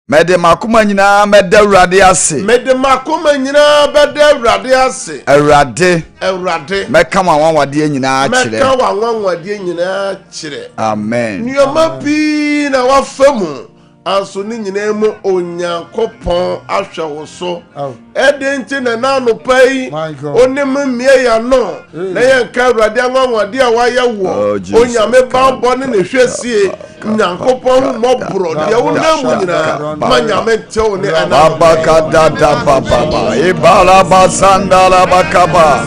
Mede makoma nyina meda Awurade ase. Mede makoma nyina beda Awurade ase. Awurade. Meka wanwade nyina kire. Meka wanwade nyina kire. Amen. Nioma bi na wafamu. Anso ni nyina mu Onyankopɔn ahwe wo so. Edenti na nanu pai. Onim mie ya no. Na yenka Awurade anwade a waye wo. Onyame bambo ne hwesie. Nyankopɔn mobro de wo namu nyina. Manyame tew ne ana. Baba kadada baba. Ibala basandala bakaba.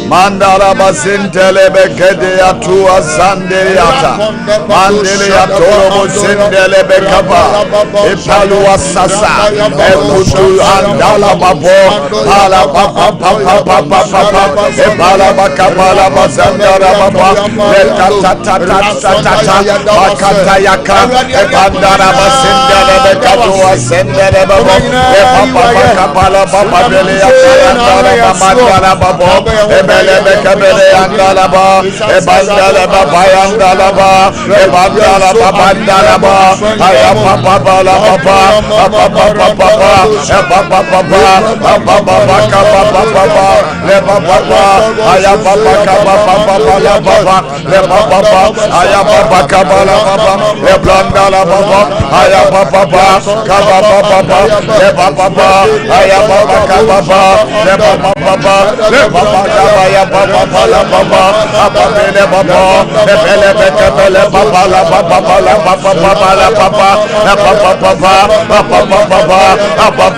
Mandala basintele bekede atu azande yata. Mandele yatoro bosindele bekaba. Ipalu asasa. Ekutu andala babo. Pala papa papa papa papa. Ipala bakabala basandala baba. Letatatatata. Bakata yaka. Epandara basindele bekadu asendele babo. Epapa bakabala baba bele yaka. Mandala babo. Ebelebe kabele andalaba, ebandalaba bayandalaba, ebandalaba bandalaba, ayapapa la papa, apapa papa, apapa papa, apapa kapapa papa, le papa, ayapapa kapapa papa la papa, le papa, ayapapa kapala papa, le blandala papa, ayapapa kapapa papa, le papa, ayapapa kapapa, le papa, le papa ya papa la papa apapele papa epele bekele papa la papa la papa la papa la papa papa papa papa papa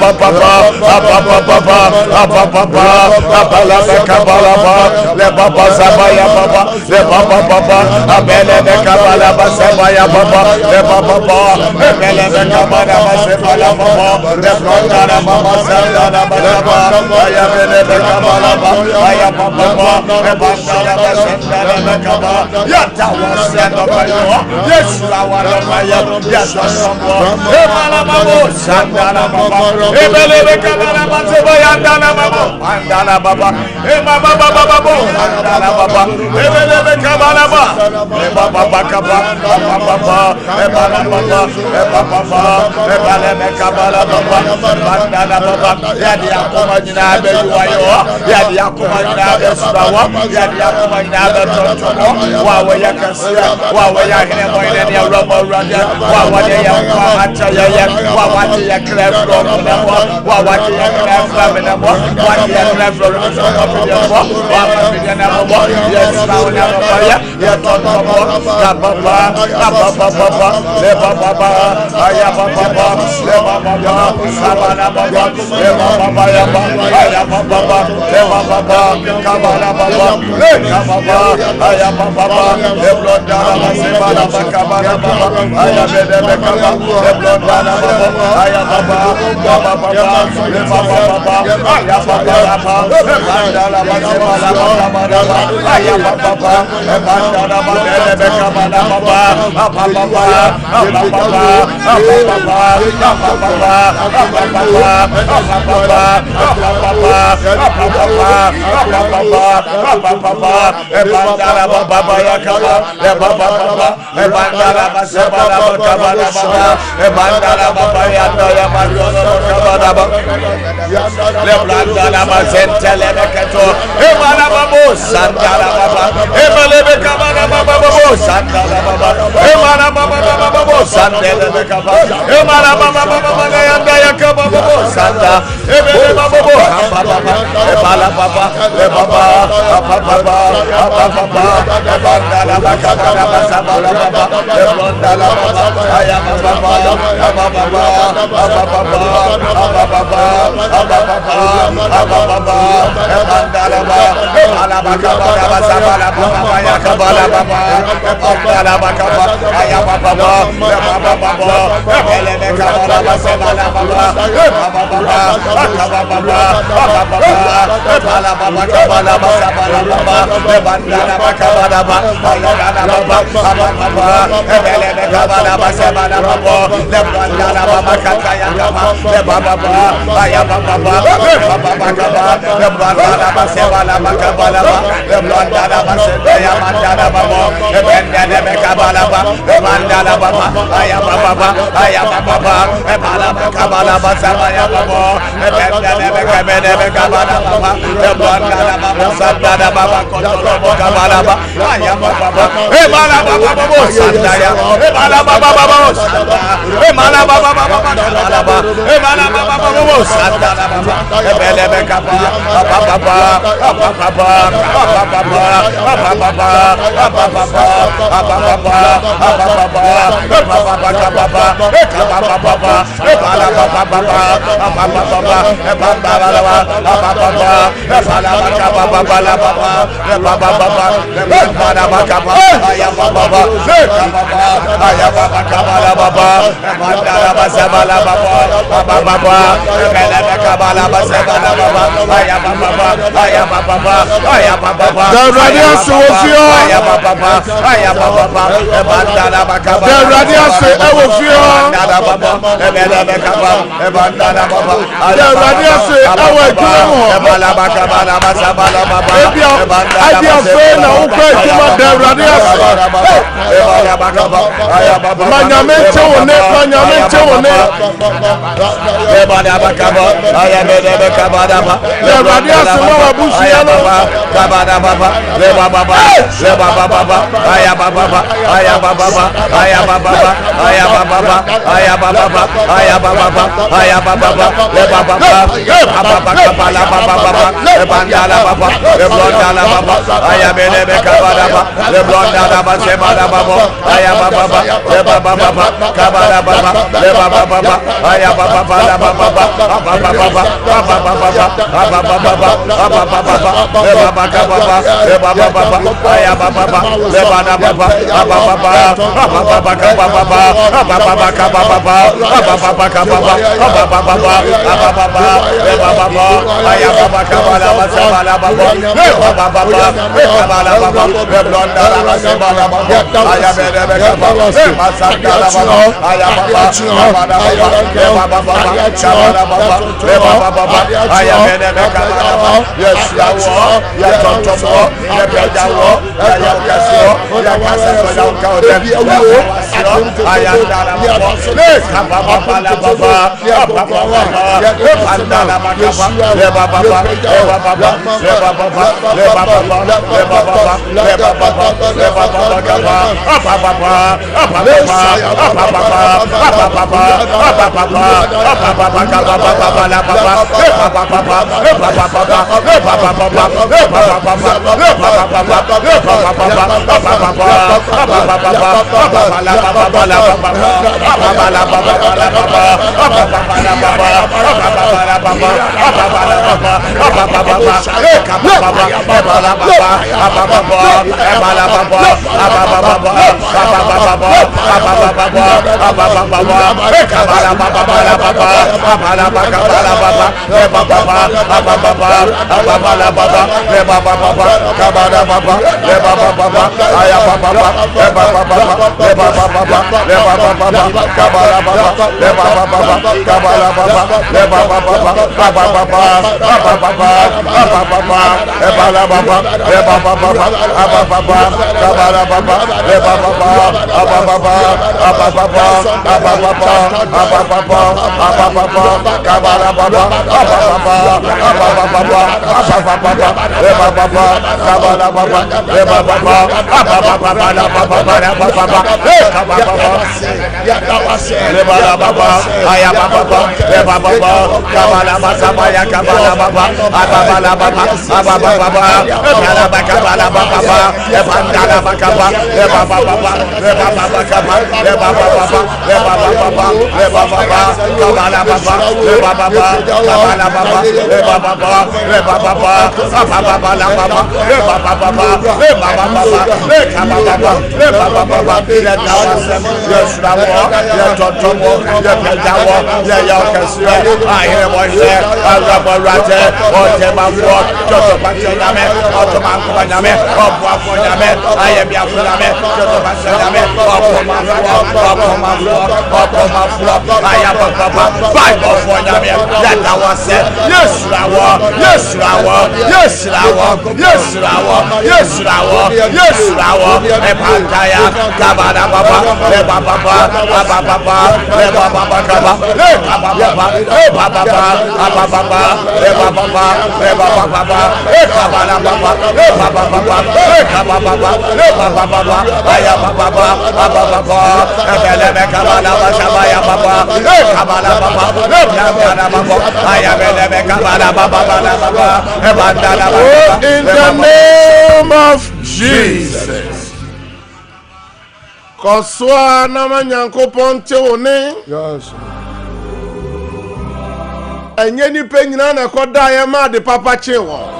papa papa la bekabala le papa sabaya papa le papa apele bekabala sabaya papa le papa epele bekabala sabaya papa le prondara mama sandara papa ya bele bekabala ya papa ebandala basandala bakaba yata wasana bayo yesu awala bayo yata sambo emala babo sandala baba ebele bekabala baseba yandala baba andala baba emama baba babo andala baba ebele bekabala baba ebaba bakaba baba ebala baba ebale bekabala baba andala baba yadi akoma nyina abewayo yadi akoma nyina abesuwa yadi akoma nyina abetotomo wa we yakasia wa we yahene moyene ne robo rada wa wade ya kwa hata ya wa wade ya krefro namo wa wade ya krefro namo wa wade ya krefro namo wa mafia namo yes now namo ya totomo baba le baba aya baba le baba sabana baba le baba ya baba le baba kabala baba le baba aya baba le blondara masebala kabala baba aya bebe kabala le blondara baba aya baba le baba aya baba le bandala masebala kabala aya baba le bandala bebe kabala baba Yes, Otemafuo, Jotopachanyame, Otomakuanyame, Obuafuanyame, Ayemiafuname, Jotopachanyame, Opomafuo, Ayababa, Bible for Yame, that was it. Yes, Rawa, yes, Rawa, yes, Rawa, yes, Rawa, yes, Rawa, yes, Rawa, Epantaya, Kabada Baba, Leba Baba, Ababa, Leba Baba Kaba, Leba Baba, Leba Baba, Ababa, Leba Baba, Leba Baba, Ekabada Baba, Leba Baba, Ekababa, Leba Baba, Ayababa, Ababa, Ebelebe Kabada Bashabaya Baba, Ekabada Baba, Ekabada Baba, Ayabelebe Kabada Baba, in the name of Jesus. Koswa namanyankopon teone. Yes. Enye ni penyina na koda ye ma de papa chewo.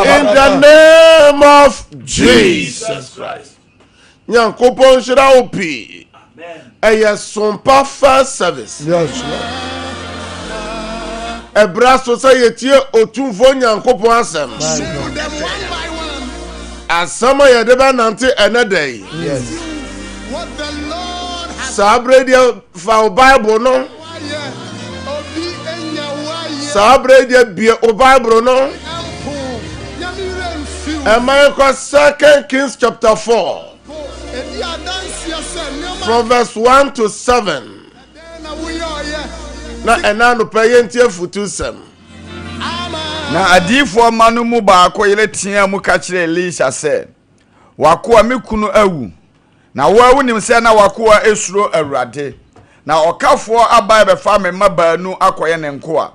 In the name of Jesus Christ. Nyankopon shira opi. Eye Sompa first service. Yes. Ebra society otumfo Nyankopon asem. Asama ye de ba nante enedai. Yes. What the Lord has sabre dia fa Bible no. Sabre dia bi o Bible no. America 2 Kings chapter 4 from verse 1 to 7. Na enano pay entie futu sem. na adifo manu mu baako yele tia mu ka kire Elisha se wakoa mekunu awu na wawu nim se na wakoa esuro Awurade na okafo abai be fa me mabanu akoye ne nkoa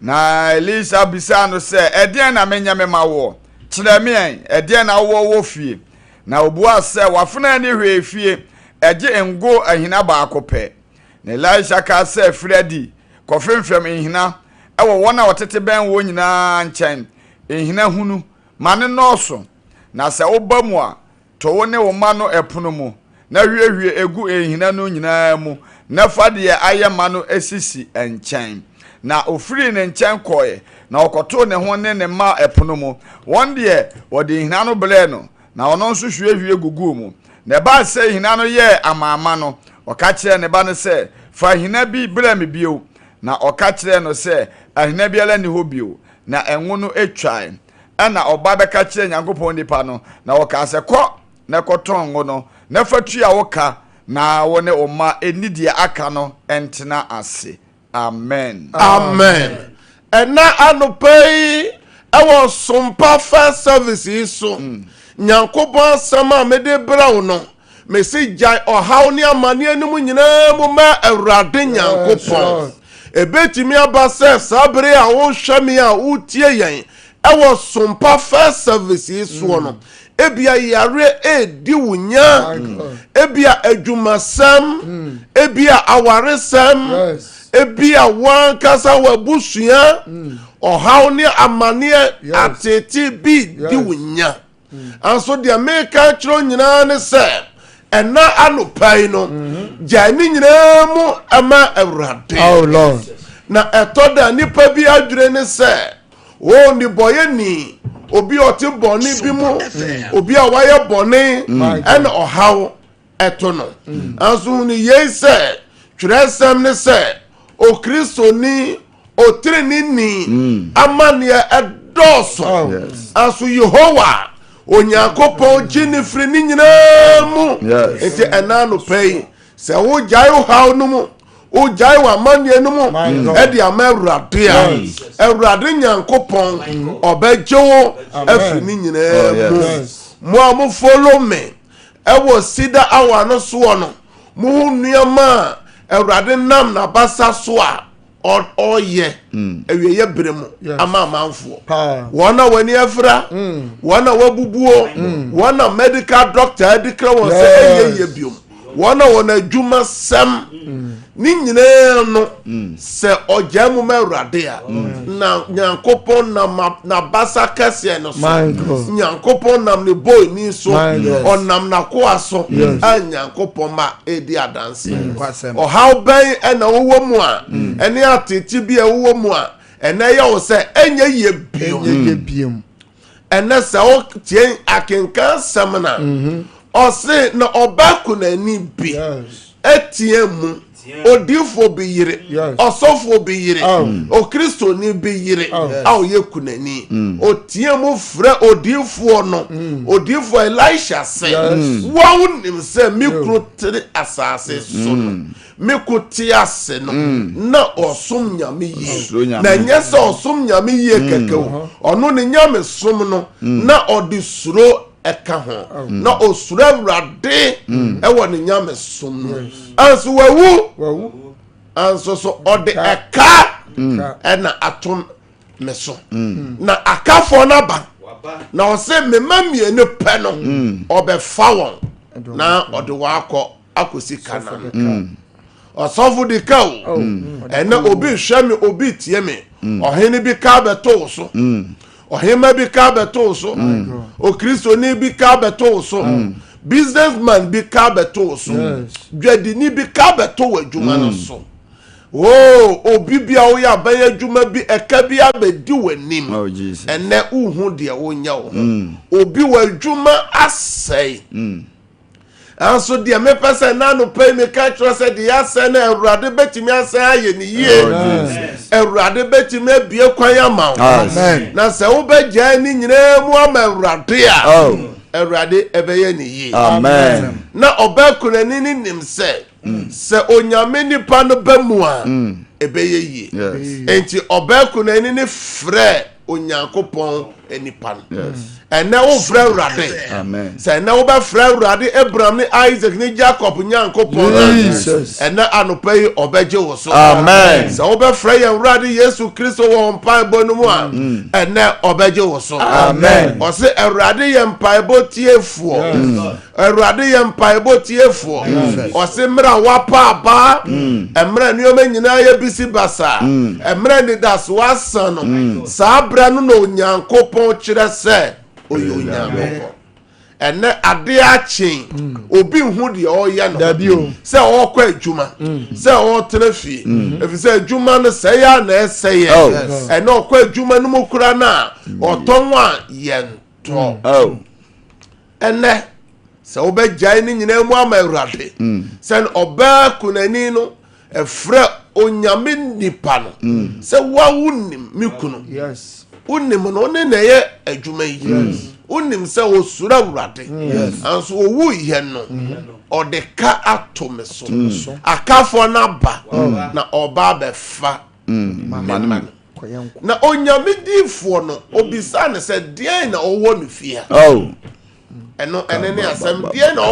na Elisha bisa no se eden na menya me mawo kire me en eden na wo fie na obua se wafuna ni hwe fie eje ngo ahina baako pe na Elisha ka se Fredi kofemfem ehina ewo wona wotete ben wo nyina nchen ehina hunu mane noso na se obamu a to wone wo ma no epono mu na hwiehwie egu ehina no nyina mu na fade aye ma no esisi enchen na ofiri ne nchen koye na okoto ne ho ne ma epono mu wonde wode ehina no ble no na ono nso hwiehwie gugu mu na ba se ehina no ye amaama no oka kire ne ba no se fa ehina bi ble me bio na oka kire no se ahina biala ni hobio na enwo no etwae ana oba beka kire Nyankopon nipa no na oka se kɔ na kɔtongo no na fatu ya woka na wone oma enidie aka no entena ase amen amen ena anopei ewo Sompa first service so Nyankopon sama mede brawo no mesi jai ohaw ni amane anum nyina mu ma Awurade Nyankopon ebetimi abase sabre a wo hwame a utie yen ewo Sompa first service so no ebia yare edi wunya ebia adwumasam ebia awaresam ebia wan kasa wabusua ohaw ni amane atete bi di wunya anso dia meka kiro nyina ne se ena anopai no jani nyina mu ama Awurade oh Lord na etoda nipa bi adwure ne se o ni boye ni obi oti boni bi mu obi a waye boni en ohaw eto no anso ni ye se tresem ne se o Kristo ni o treni ni amane edoso anso Yehowa Onyankopon jinifri ni nyina mu enti enano pay se wo jai wo haw no mu o jai wa mane no mu e dia ma Awurade a Awurade Nyankopon obejewo afri ni nyina mu mo am follow me e wo sida awa no so no mu nuama Awurade nam na basa so a oye ewiye bremu ama manfo wona wani afra wona wabubuo wona medical doctor adikra won say eye biom wona adwuma sam ni nyina no se ojamu ma Awurade a na Nyankopon na basa kase no so Nyankopon nam ne boy ni so onam na ko aso a Nyankopon ma edi adanse o how ben na wo mu a ene atete bi a wo mu a ene ye wo se enye ye biom ene se o tie akenkan samna o se na obaku na ni bi etie mu odifo bi yire osofo bi yire o Kristo ni bi yire a o yekunani o tie mu frɛ odifo no odifo Elisha se wo nim se mikro tere asase so no mikuti ase no na osom nyame yi na nyese osom nyame yi kekew ono ne nyame som no na odisuro eka ho na osuro Awurade ewo ne nyame som no anso wawu anso so ode eka ena atom meso na akafo na ba na o se memamie ne pe no obefa won na ode wakọ akosi kana osofu di ka o ena obi hwame obi tie me ohene bi ka beto so ohema bi ka beto so o Kristo ni bi ka beto so businessman bi ka beto so dwadini bi ka beto wadwuma no so obi bia wo ya ban adwuma bi eka bi abedi wanim ene uhu de wonya wo obi wadwuma asai anso dia me pese na no pay me ka trust de ya se na Awurade betimi ase aye ni ye Awurade betimi abie kwan ama amen na se wo begya ni nyina mu ama Awurade a Awurade ebeye ni ye amen na obekuna ni nim se onyame nipa no bamu a ebeye ye enti obekuna ni frɛ onyankopɔn enipa ene wo frɛ Awurade amen sɛ ene wo bɛ frɛ Awurade Abraham ne Isaac ne Jacob nyankopɔn ene anopa yi ɔbɛgye wo so amen sɛ wo bɛ frɛ yɛn Awurade Yesu Kristo wɔ mpaebɔ no mu a ene ɔbɛgye wo so amen ɔse Awurade yɛ mpaebɔ tiefoɔ Awurade yɛ mpaebɔ tiefoɔ ɔse mmra wapa aba mmra nneɛma nyinaa yɛ bisi basa mmra ne das wasa no saa bra no na onyankopɔn kyerɛ sɛ oyo onyankopɔn ene ade akyen obi hu de ɔyɛ no sɛ ɔkɔ adwuma sɛ ɔtena fie efi sɛ adwuma no sɛ ya na ɛsɛ yɛ ene ɔkɔ adwuma no mu kura na ɔtɔn a yɛntɔ ene sɛ wobɛgyae ne nyinaa mu ama Awurade sɛ ɔbaa kunani no ɛfrɛ onyame nipa no sɛ wawunim me kunu unim no ne na yɛ adwuma yi unim sɛ osura Awurade anso owu yɛ no ɔde ka ato me so akafo na ba na ɔba bɛfa na onyame difo no obisa ne sɛ deɛ na ɔwɔ no fie eno ne asem die na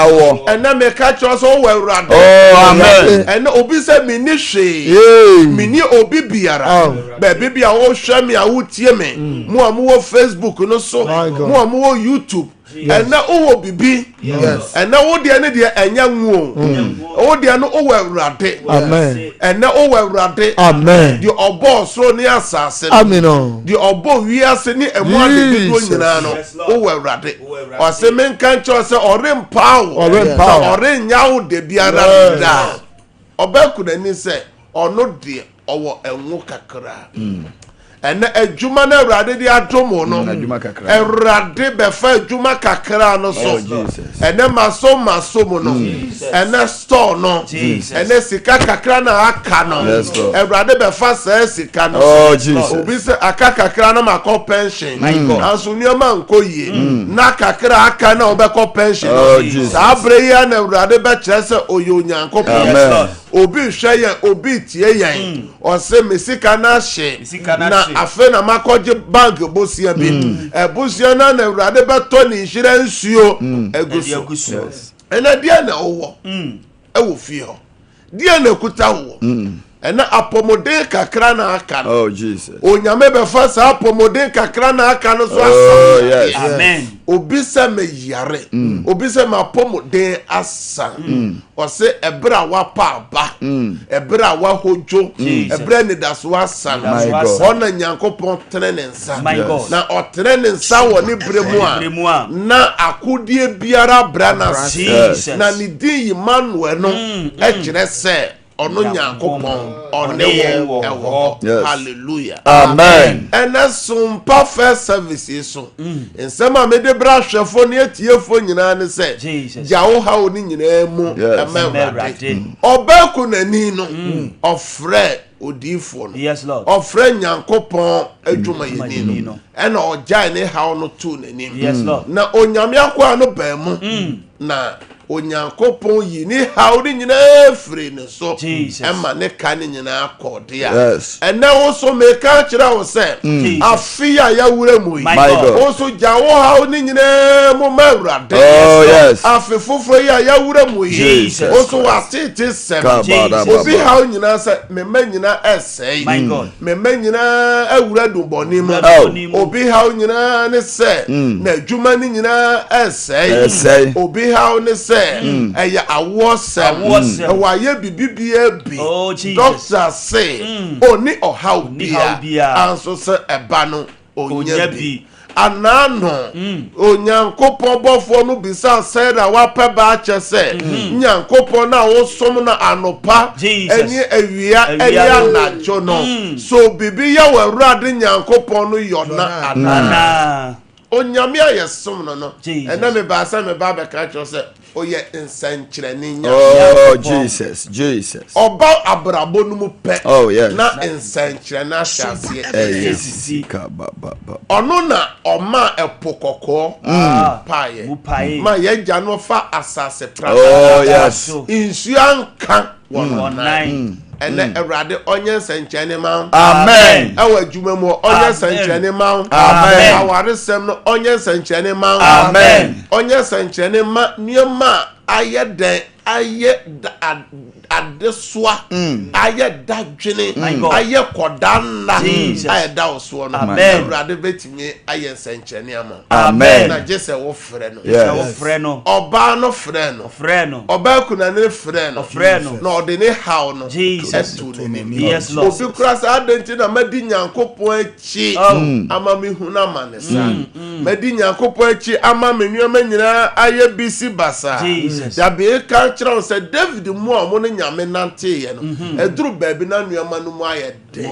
owo ena me ka cho so wo Awurade amen ena obi se mi ni hwe mi ni obi biara ba bibia wo hwe me a wo tie me mo a mo wo Facebook no so mo a mo wo YouTube ena owo bibi ena wo de ne de enya nwu o de no owo Awurade amen ena owo Awurade amen di obo so ni asase amen di obo wiase ni emu ade bido nyina no owo Awurade o se men kan cho se orempa orenyawo de biara da obaku nani se ono de owo enwu kakra ene adwuma na Awurade di adomo no Awurade befa adwuma kakra no so ene maso mu no ene store no ene sika kakra na aka no Awurade befa sa sika no obi se aka kakra na makọ pension anso nioma nkoyie na kakra aka na obekọ pension sa abre ya na Awurade be kire se oyo nyankopon obi hwe yen obi tie yen o se mesika na hye na afe na makoje bank bosia bi bosia na Awurade beto ni hire nsuo eguso ena dia na owo ewo fie ho dia na kuta wo ena apomode kakra na aka oh Jesus onyame be fa sa apomode kakra na aka no so asa amen obi se me yare obi se ma apomode asa o se ebra wa pa ba ebra wa hojo ebra ni daso asa ona nyankopon tene ne nsa na otene ne nsa wo ni bremu a na akodie biara bra na na ni din Emmanuel no e kire se ono nyankopon one wo ewo hallelujah amen ena Sompa first service so ensema me de bra hwefo ne atiefo nyina ne se jawo ha oni nyina mu emewrade obaku nani no ofre odifo no yes Lord ofre nyankopon adwuma yeni no ena ojai ne ha no tu nani yes Lord na onyame akwa no ba mu na onyankopon yi ni hawdi nyina free ne so emma ne ka ne nyina akode a ena wo so me ka kira wo se afia ya wura mu yi wo so jawo hawdi nyina mu Awurade afi foforo ya wura mu yi wo so watete sem obi haw nyina se memma nyina esei memma nyina awura duboni mu obi haw nyina ne se na adwuma ne nyina esei obi haw ne se eya awosem wa ye bibibia bi doctor say oni ohaw bia anso se eba no onya bi anano onyankopon bofo no bisa say na wa pa ba che se nyankopon na wo som na anopa eni awia eni anacho no so bibi ya wa Awurade nyankopon no yona anana onyame ayesom no ena me ba sa me ba be ka cho se oye nsankyerene nya oh Jesus oba abrabo no mu pe na nsankyerene asiase ono na oma epokoko paye ma ye gya no fa asase pra oh yes insuanka 119 ene Awurade onye sanchane ma amen awa adwuma mu onye sanchane ma amen awaresem no onye sanchane ma amen onye sanchane ma niema ayeden adeswa aye dadwene aye kodanna aye dawso no Awurade betimi aye sanchane ama amen na jese wo frɛ no wo frɛ no oba no frɛ no oba kuna ne frɛ no na ode ne haw no etu ne ni yes Lord obi kura sa adenti na madi Nyankopɔn achi ama me hu na ma ne sa madi Nyankopɔn achi ama me nuama nyina aye bisi basa ya be ka kyerɛ se David mu a mo ne nyame nante ye no eduru baabi na nuama no mu aye den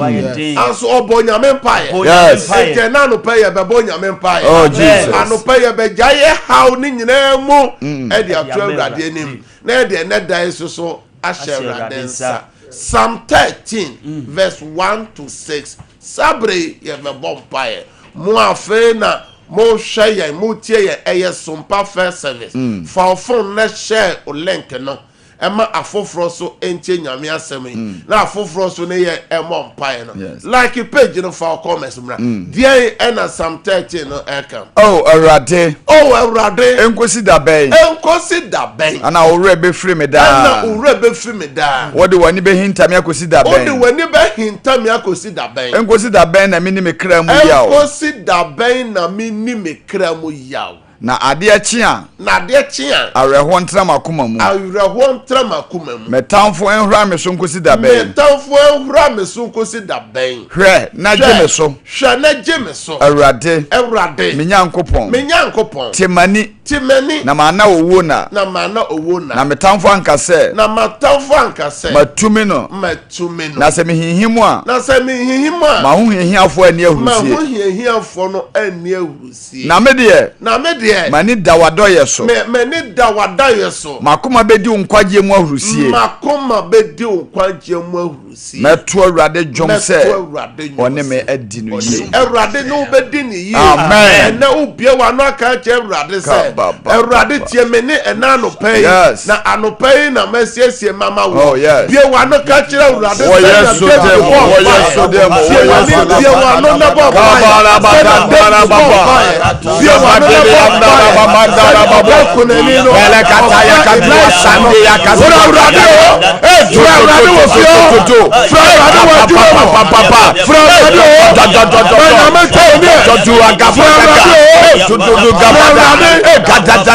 anso obo nyame mpae yes ke na no paye be bo nyame mpae oh Jesus ano paye be jaye haw ni nyina mu e di atu Awurade anim na e de ne dai so ahye Awurade nsa Psalm 13 verse 1 to 6 sabre ye be bompae mo afe na mo hweye mo tie ye eye Sompa first service for phone na share o link no ema afoforo so entie nyame asem na afoforo so ne ye emo mpae no like page no for comments mra die ena Psalm 13 no ekam oh Awurade enkosi da ben ana owre be free me da wode wani be hinta me akosi da ben enkosi da ben na me ni me kra mu yaw na ade achi a awerɛho ntra makoma mu metamfo enhura me so nkosi da ben hwɛ na gye me so Awurade me Nyankopɔn temani na mana owo na metamfo ankasɛ matumi no na sɛ mehinhimu a ma ho hihiafo ani ahurusie na me de mani dawadoye so makoma bedi unkwagye mu ahurusie meto Awurade dwom sɛ one me adi no yi Awurade no bedi ni yi amen na ubie wa no aka che Awurade sɛ Awurade tie me ne ena anopai na anopai na masiesie mama wo bie wa no ka che Awurade sɛ yeso dem bie wa no na baba bie wa no mandara babo kunenino ele kataya kadua sande ya kasura Awurade Awurade wo fio Awurade wo papa Awurade na metene jodu agafa jodu gabada gadada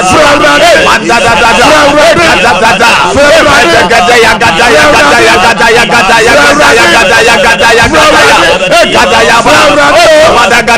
mandada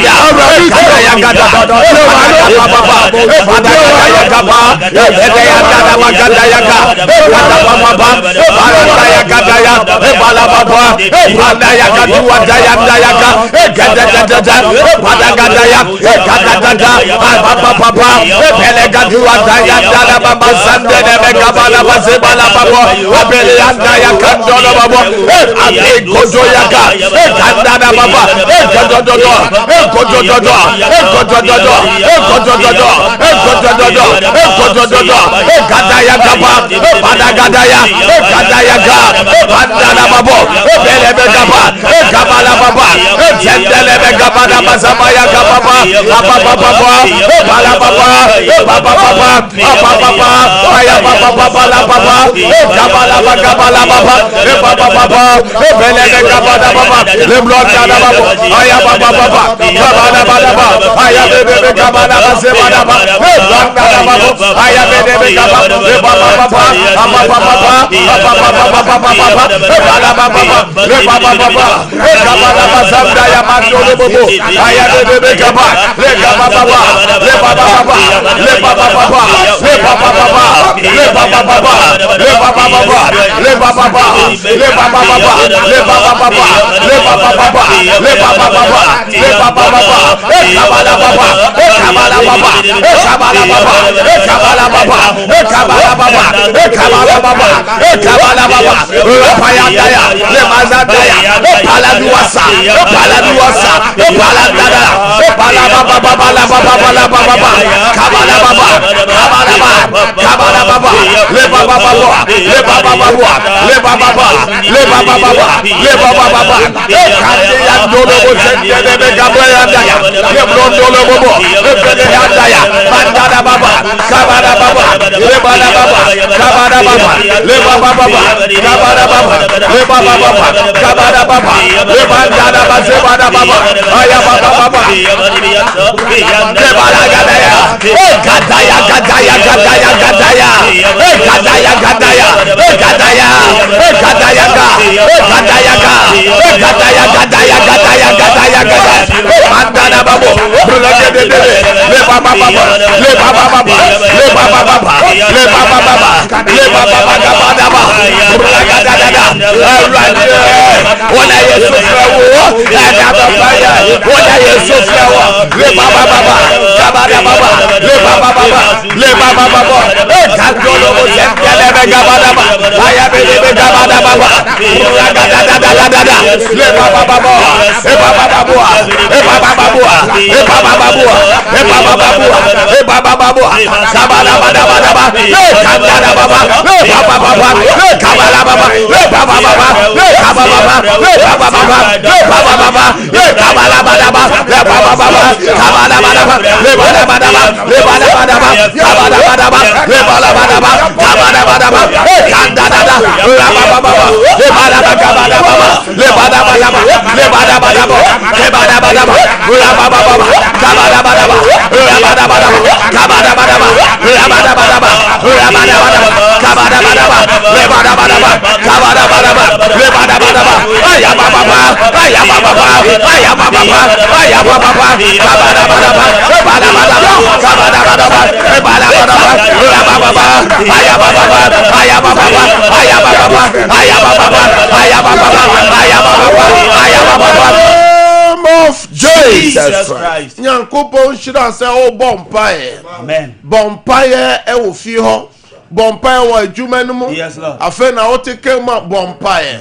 Jesus Christ. Nyankopon shira se o bompae. Amen. Bompae e wo fi ho. Bompae wo adwuma no mu. Yes Lord. Afa na o teke ma bompae.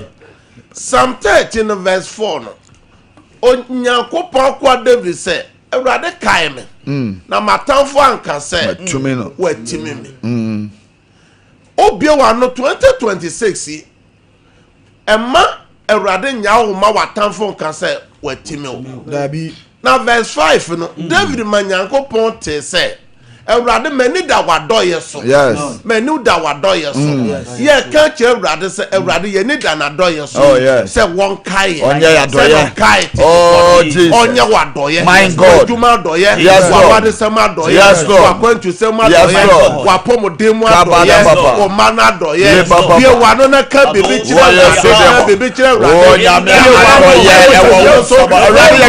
Psalm 13 verse 4 no. O Nyankopon kwa David se Ewurade kae me. Na matamfo anka se watumi no. Watimi me. Obie wa no 2026 Emma Ewurade nyawo ma watamfo anka se watimi o. Dabi. Na verse 5 no David manyankopon te se Ewurade mani da wadoye so. Yes. Mani da wadoye so. Ye ka che Ewurade se Ewurade ye ni da na doye so. Oh yes. Se won kai. Onye ya doye. Kai. Oh Jesus. Onye wadoye. My God. Juma doye. Yes. Wawade se ma doye. Yes Lord. Wakwentu se ma doye. Yes Lord. Wapomodemu doye. O mana doye. Ye wano na ka bibi chira. Ka bibi chira Ewurade. Oh nyame doye. Ewo so. Ewurade ye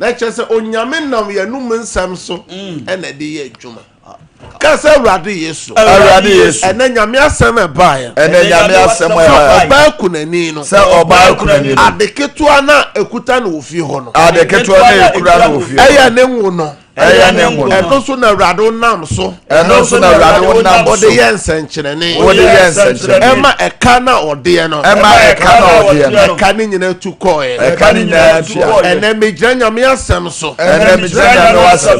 na chese onyame nam ye num nsam so ene de ye adwuma kasa awrade yesu ene nyame asem e bae oba kunani no adeketo na ekuta na ofi ho no eya ne nwu no eno so na awrade nam so ode ye nsenkyerene ema eka na ode no eka ni nyina tu koe ene mejra nyame asem so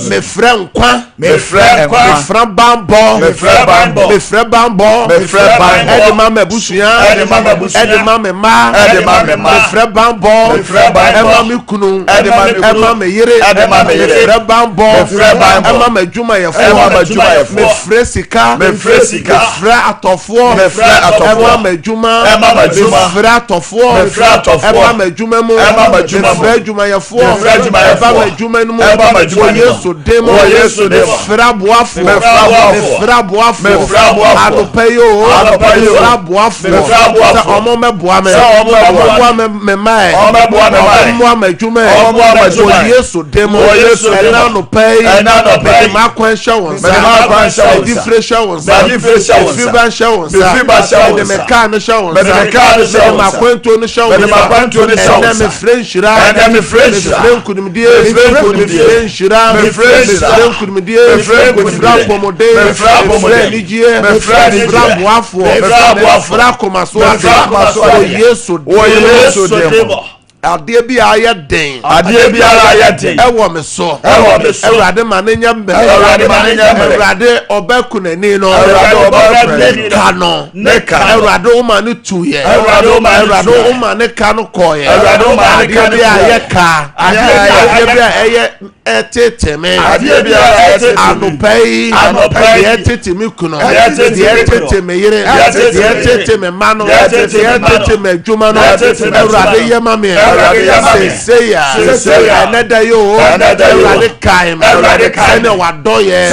me frɛ nkwa me frɛ bambo ede mama busua ede mama ma me frɛ bambo ema me kunu ema me yere me frɛ bambo ema me djuma ye fo me frɛ sika me frɛ atofo ema me djuma me frɛ atofo ema me djuma mu me frɛ djuma ye fo ema me djuma nu mu Yesu demo frɛ aboafo me frabo adopayo frabo sa omo me boa me mai omo me djuma Yesu demo ena no pay ma kwan show different shows fiban shows the mekan shows ma kwanto no shows ena me frenchira me kudumdie me frenchira kudumdie me frabo nigie me frabo afo komaso Yesu demo ade bi aye den ewo me so ewrade manenya mbe ewrade obakunani no ewrade o manu tuye ewrade o manu kanu koye ade bi aye ka ade bi aye eteteme anopai eteteme kuno eteteme yire eteteme mano eteteme juma no ewrade yema me say ya another yo ewrade kaim ene wadoye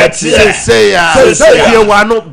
etie say ya bi wano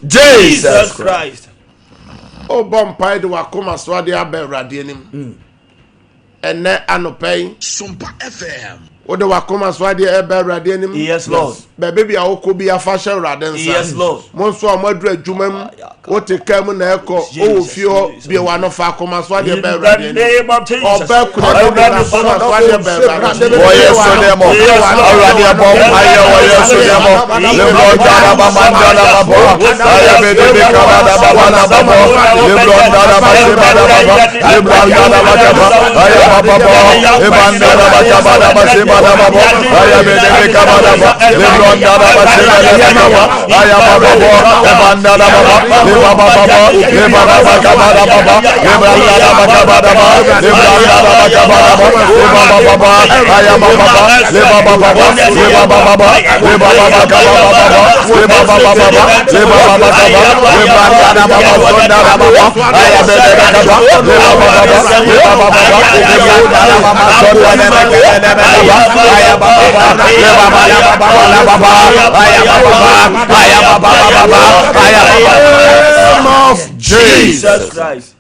Jesus Christ. Oh, bompai de wakoma swadi abe radienim. Ene anopay Sompa FM. O de wakoma swadi ebe radienim. Yes, Lord. Baby awokobi afashe radensa. Yes, Lord. Monso amadru adwumam. O te kam na eko o fio bi wa no fa koma swadi ebe radienim. Oba kuna na swadi ebe radienim. O yeso demo. Already above higher o yeso demo. Le Lord ba mandala babo. Aya be de kabada baba na babo. Le Lord ba baba le Lord ba aya baba e bandala ba kabada ba se baba aya be de kabada ba le Lord ba se baba aya baba e bandala baba le baba ba kabada baba le bandala ba kabada ba le bandala ba kabada ba le baba aya baba le baba le baba le baba kabada baba le baba le baba kabada le bandala baba sondala baba aya be de kabada le baba Jesus Christ.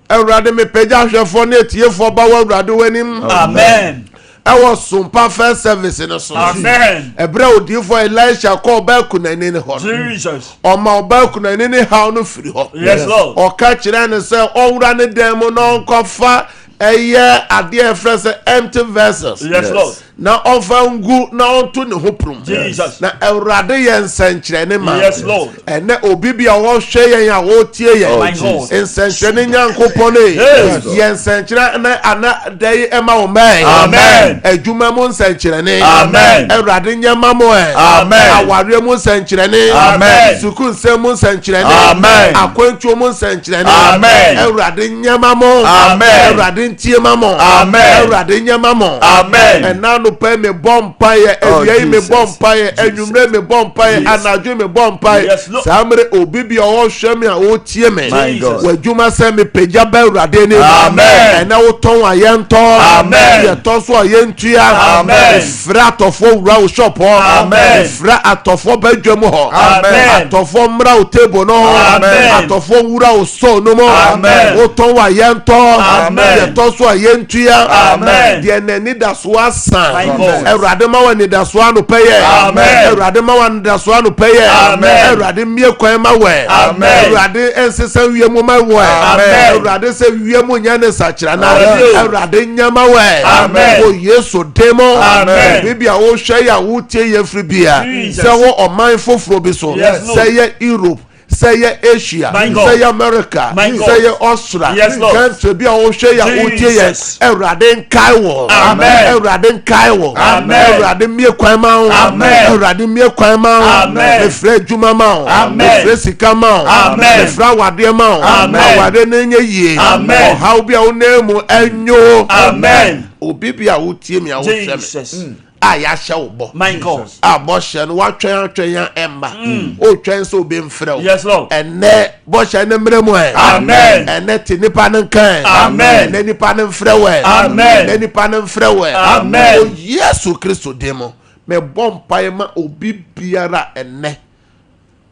Ewrade me peja hwefo na etie fo ba wa wrade wanim. Amen. ɛwɔ Sompa first service no so. Amen. Ɛbrɛ odifo Elisha kɔ ɔbaa kunani ne hɔ. Jesus. Ɔma ɔbaa kunani ne haw no firi hɔ. Yes, Lord. Ɔka kyerɛ ne sɛ ɔwura ne dan mu na ɔnkɔfa ɛyɛ adeɛ ɛfrɛ sɛ empty vessels. Yes, Lord. Na ɔfa ngu na ɔnto ne ho prom. Jesus. Na Awurade yɛ nsɛnkyerɛnne ma. Yes, Lord. Ɛnɛ obi bi a wɔhwɛ yɛn a wɔtie yɛn. My God. Nsɛnkyerɛnne Nyankopɔn ne. Yes. Yɛ nsɛnkyerɛnne ana dɛyi ɛma wo mɛn. Amen. Adwuma mu nsɛnkyerɛnne. Amen. Awurade nyɛma mo ɛ. Amen. Awareɛ mu nsɛnkyerɛnne. Amen. Sukuu nsɛm mu nsɛnkyerɛnne. Amen. Akwantuo mu nsɛnkyerɛnne. Amen. Awurade nyɛma mo. Amen. Awurade ntiema mo. Amen. Awurade nyɛma mo. Amen. Ɛna no pɛ me bɔ mpaeɛ, awia me bɔ mpaeɛ, anwummerɛ me bɔ mpaeɛ, anadwo me bɔ mpaeɛ. Yes, Lord. Saa mmere obi bi a ɔhwɛ me a ɔtie me. Jesus. W'adwuma sɛ mepagya ba Awurade anim. Amen. Ɛnɛ wotɔn a yɛntɔ. Amen. Yɛtɔ so a yɛntua. Amen. Efra atɔfoɔ wura wo shop hɔ. Amen. Efra atɔfoɔ ba dwa mu hɔ. Amen. Atɔfoɔ mmra wo table no hɔ. Amen. Atɔfoɔ wura wo store no mu. Amen. Wotɔn a yɛntɔ. Amen. Yɛtɔ so a yɛntua. Amen. Deɛ n'ani da so asan. My God. Awurade ma wɔ anidasoɔ ano pɛyɛ. Amen. Awurade ma wɔ anidasoɔ ano pɛyɛ. Amen. Awurade mmie kwan ma wɔ. Amen. Awurade nsesa wiem ma wɔ. Amen. Awurade sɛ wiem nyɛ ne sakyerɛna. Amen. Awurade nyama wɔ. Amen. Wɔ Yesu demo. Amen. Bibi a wohwɛ yɛ a wotie yɛ firi bia. Jesus. Sɛ wɔ ɔman foforɔ bi so. Yes, Lord. Sɛ yɛ Europe. Sɛ yɛ Asia. My God. Sɛ yɛ America. My God. Sɛ yɛ Austria. Yes, Lord. Country bi a wohwɛ yɛ a wotie Jesus. yɛ. Awurade nkae wɔ. Amen. Awurade nkae wɔ. Amen. Awurade mmie kwan ma wo. Amen. Awurade mmie kwan ma wo. Amen. Mefrɛ adwuma ma wo. Amen. Mefrɛ sika ma wo. Amen. Mefrɛ awadeɛ ma wo. Amen. Awadeɛ no nyɛ yie. Amen. Ɔhaw bi a wonam mu anyo. Amen. Obi bi a wotie me a wohwɛ me. Jesus. A yɛahyɛ wo bɔ. My God. A bɔhyɛ no woatwɛn ya ɛmba. Wotwɛn sɛ obi mfrɛ wo. Yes, Lord. Ɛnɛ bɔhyɛ no mmerɛ mu ɛ. Amen. Ɛnɛ te nipa no nkan. Amen. Ɛnɛ nipa no mfrɛ wo ɛ. Amen. Ɛnɛ nipa no mfrɛ wo ɛ. Amen. O Yesu Kristo dim mo. Mebɔ mpaeɛ ma obi biara ɛnɛ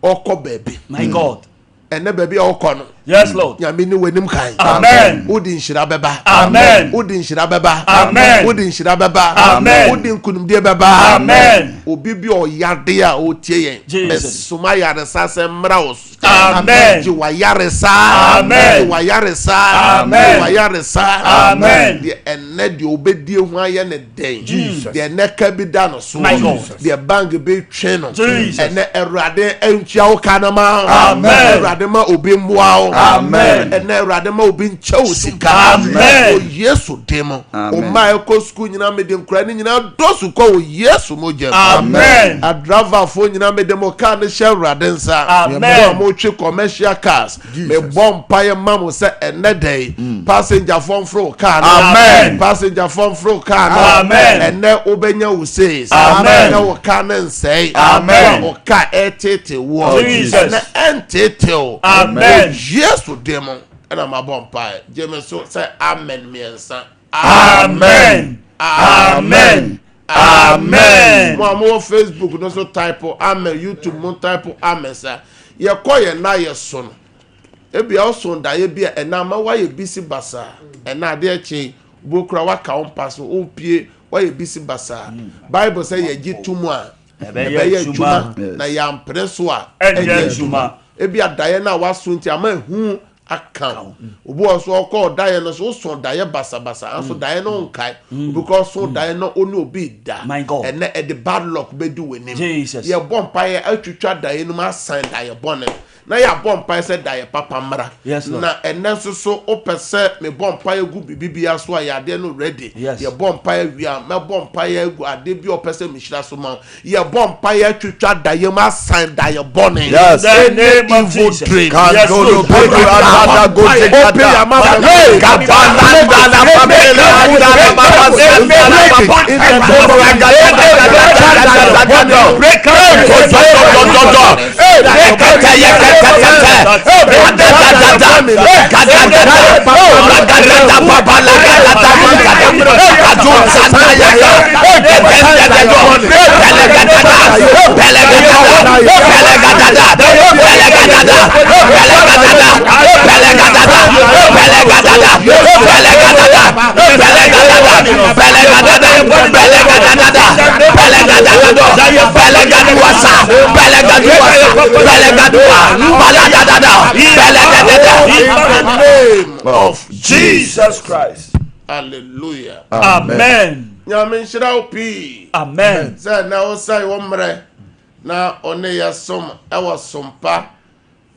ɔkɔ baabi. My God. Ɛnɛ baabi a ɔkɔ no. Yes, Lord. Nyame ni w'anim kan. Amen. Wodi nhyira bɛba. Amen. Wodi nhyira bɛba. Amen. Wodi nhyira bɛba. Amen. Wodi nkunimdie bɛba. Amen. Obi bi ɔyade a ɔtie yɛn. Jesus. Soma yaresa sɛ mmra wo so. Amen. Gye wayaresa. Amen. Gye wayaresa. Amen. Gye wayaresa. Amen. Deɛ ɛnɛ deɛ obɛdie ho ayɛ ne den. Jesus. Deɛ ɛnɛ ka bi da no so. My God. Deɛ bank bi twe no. Jesus. Ɛnɛ Awurade ntua wo ka no ma. Amen. Awurade ma obi mmoa wo. Amen. Ɛnɛ Awurade ma obi nkyɛ wo sika. Amen. O Yesu dim. O ma ɛkɔ sukuu nyinaa mede nkura ne nyinaa dɔ so kɔ o Yesu mogya. Amen. Adravafoɔ nyinaa mede mo kaa ne hyɛ Awurade nsa. Amen. Mo a motwe commercial cars. Mebɔ mpaeɛ ma mo sɛ ɛnɛ dɛn passengerfoɔ mforo wo kaa no. Amen. Passengerfoɔ mforo wo kaa no. Amen. Ɛnɛ wobɛnya wo says. Amen. Ɛnɛ wo kaa no nsɛe. Amen. Wo kaa ɛtete wo. Jesus. Ɛnɛ ɛntete wo. Amen. O Yesu dim. And I'm a bumpire. Jimmy so say amen, me and son. Amen. Amen. Amen. More Facebook, no so type of amen. YouTube, more type of amen, sir. You're quiet now, your son. Ebi also da ye bia and now why you busy basa. And now dear chi, bukra wa kaon pass o pie, why you busy basa. Bible say ye jit to moi. Ebe juma na yam preswa. Eye juma. Ebi a Diana was soon to amen who account. Obo so call Diana so Diana basa basa. And so Diana on kai because so Diana only be da. My God. And at the bad luck be doing him. Jesus. Ye bonfire out to try Diana ma sign Diana bonnet. Na ya bonfire said Diana papa mra. Yes, Lord. Na and then so opese me bonfire go bibia so ya de no ready. Yes. Ye bonfire we are me bonfire go ade bi opese me shira so ma. Ye bonfire twitwa Diana ma sign Diana bonnet. Yes. In the name of Jesus. Yes, Lord. name of Jesus Christ. Hallelujah. Amen. Nyamin shiraupi. Amen. Say na osai womre na one ya som ewa sompa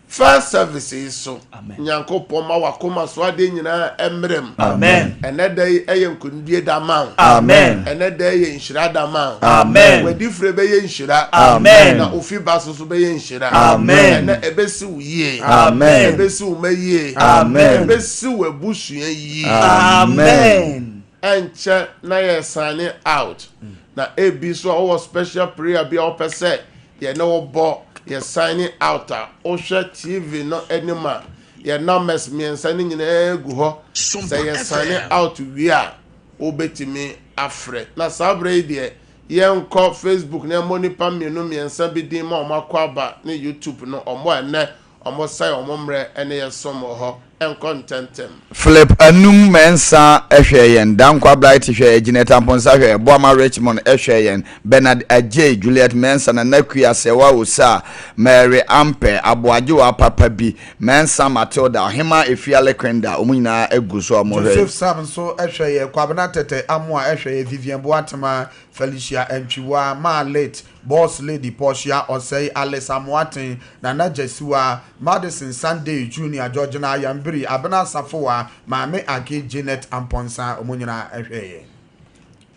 first services so. Nyankopon ma wakoma so ade nyina emrem. Amen. Enede eye nkundie da man. Amen. Enede eye nshira da man. Amen. Wedi fre be ye nshira. Amen. Na ofi baso so be ye nshira. Amen. Ene ebesi uye. Amen. Ebesi umaye. Amen. Ebesi webusuye yi. Amen. Enche na ye signing out. Na ebi so our special prayer be opese ye na obo ye signing out ohwe TV no anima ye numbers miensa ni nyina egu ho say ye signing out we a obetimi afre na sabre de ye nko Facebook na monipa mienu miensa bi din ma omakwa ba na YouTube no omo ene omo say omo mre ene ye somo ho contentem Philip anum mensa ehweyen dankwa bright hwe Gineta Ponsa hwe Boama Richmond ehweyen Bernard Ajay Juliet mensa na nakua sewa osa Mary Ampe aboaje wa papa bi mensa Matilda Hema Efiale Kwenda omunyina eguso omo hwe Joseph Sam so ehweye Kwabena Tete Amoa ehweye Vivian Boatema Felicia Enchiwa Ma Late Boss Lady Portia Osei Alice Amoatin Nana Jesiwa Madison Sunday Junior Georgina Yambiri Abena Safoa Mame Ake Janet Amponsa omunyina ehweye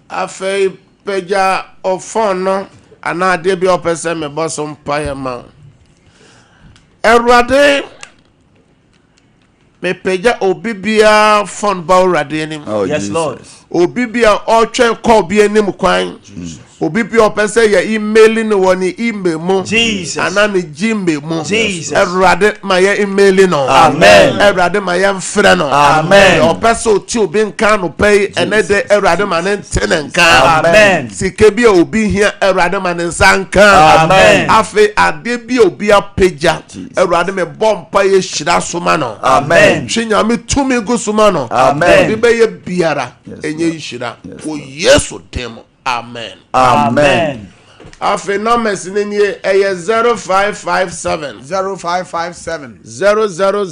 afei peja ofono ana de bi opese me boso mpaye ma Erade me peja obibia fon ba urade nim. Yes, Lord. Obibia otwe ko bi anim kwan. Obibia opese ya email ni woni email mu. Jesus. Ana ni Gmail mu. Jesus. Erade ma ya email no. Amen. Erade ma ya mfre no. Amen. Opese oti obi nka no pay enede erade ma ne ntenenka. Amen. Sike bi obi hia erade ma ne nsanka. Amen. Afi ade bi obi apeja erade me bompa ye hira soma no. Amen. Twinya me tumi go soma no. Amen. Ode be ye biara enye hira wo Yesu dem. Amen. Amen. Afi numbers ni ni 0557 0557 000 000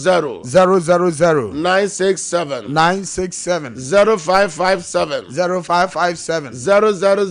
967 967 0557 0557 000 000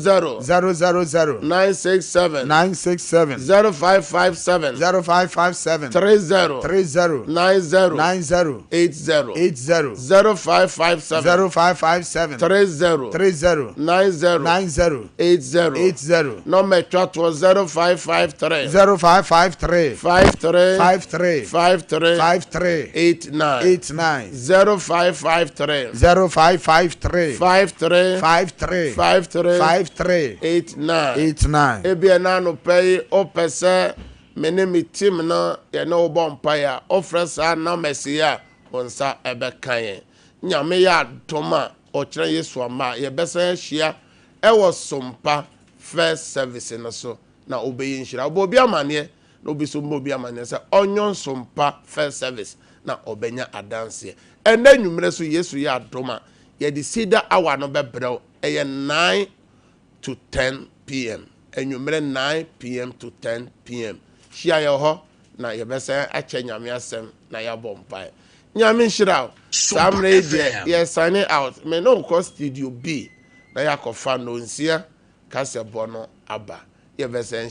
967 967 0557 0557 30 30 90 90 80 80 0557 0557 30 30 90 90 80 80 number chat was 0553 0553 53 53 53 53 89 89 0553 0553 53 53 53 53 89 89 ebia na no pay opese mene mi team no ye no bompa ya ofresa na mesia onsa ebekan nyame ya doma o kire Yesu ama ye besa hia ewo sompa first service no so na obeyi nhira obi amane na obi so obi amane se onyon sompa first service na obenya adanse ena nwumre so Yesu ya doma ye di sida hour no bebrɛ eye 9 to 10 p.m. Enwumre 9 p.m. to 10 p.m. Hia ye ho na ye besa ache nyame asem na ya bompa nyame nhira samre die ye signing out me no ko studio B na ya kofa no nsia kase bono aba ye besa